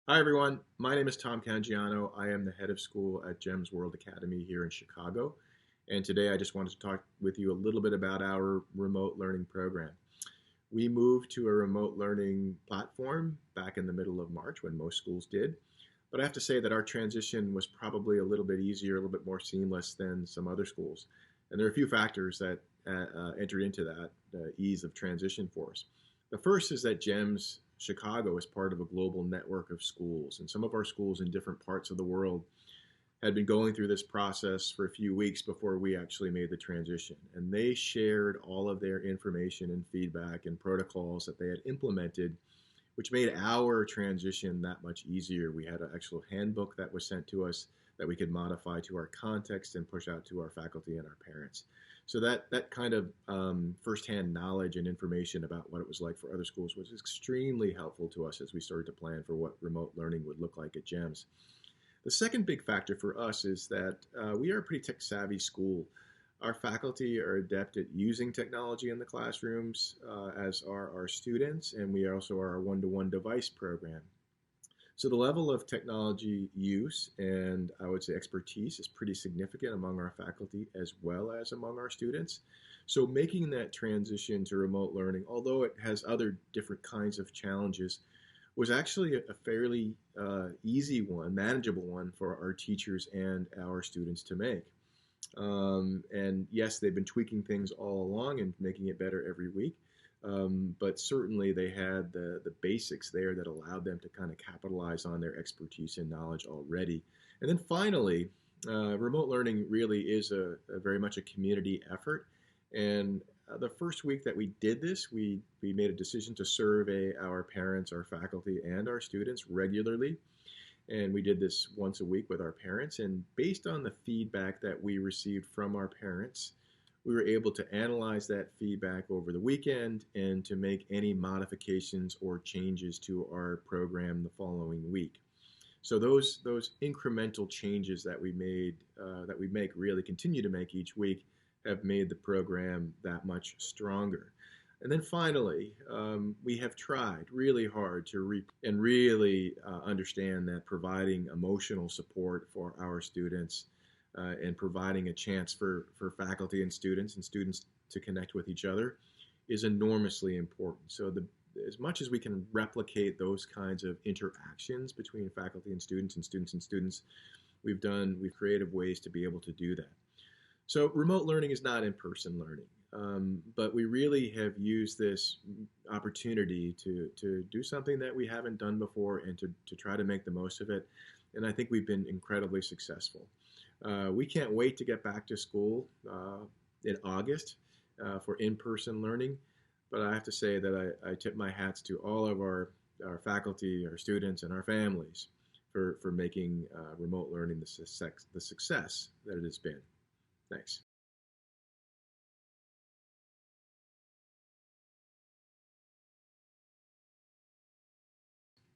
Hi, everyone. My name is Tom Cangiano. I am the head of school at GEMS World Academy here in Chicago. And today I just wanted to talk with you a little bit about our remote learning program. We moved to a remote learning platform back in the middle of March when most schools did. But I have to say that our transition was probably a little bit easier, a little bit more seamless than some other schools. And there are a few factors that entered into that ease of transition for us. The first is that GEMS Chicago is part of a global network of schools, and some of our schools in different parts of the world had been going through this process for a few weeks before we actually made the transition. And they shared all of their information and feedback and protocols that they had implemented, which made our transition that much easier. We had an actual handbook that was sent to us that we could modify to our context and push out to our faculty and our parents. So that kind of firsthand knowledge and information about what it was like for other schools was extremely helpful to us as we started to plan for what remote learning would look like at GEMS. The second big factor for us is that we are a pretty tech savvy school. Our faculty are adept at using technology in the classrooms, as are our students, and we also are a one-to-one device program. So the level of technology use and I would say expertise is pretty significant among our faculty as well as among our students. So making that transition to remote learning, although it has other different kinds of challenges, was actually a fairly easy one, manageable one for our teachers and our students to make. And yes, they've been tweaking things all along and making it better every week. But certainly they had the basics there that allowed them to kind of capitalize on their expertise and knowledge already. And then finally, remote learning really is a very much a community effort. And the first week that we did this, we made a decision to survey our parents, our faculty, and our students regularly. And we did this once a week with our parents. And based on the feedback that we received from our parents, we were able to analyze that feedback over the weekend and to make any modifications or changes to our program the following week. So those incremental changes that we made, that we make, really continue to make each week, have made the program that much stronger. And then finally, we have tried really hard to really understand that providing emotional support for our students and providing a chance for faculty and students to connect with each other is enormously important. So as much as we can replicate those kinds of interactions between faculty and students, we've created ways to be able to do that. So remote learning is not in-person learning, but we really have used this opportunity to do something that we haven't done before and to try to make the most of it. And I think we've been incredibly successful. We can't wait to get back to school in August for in-person learning. But I have to say that I tip my hats to all of our faculty, our students, and our families for making remote learning the success that it has been. Thanks.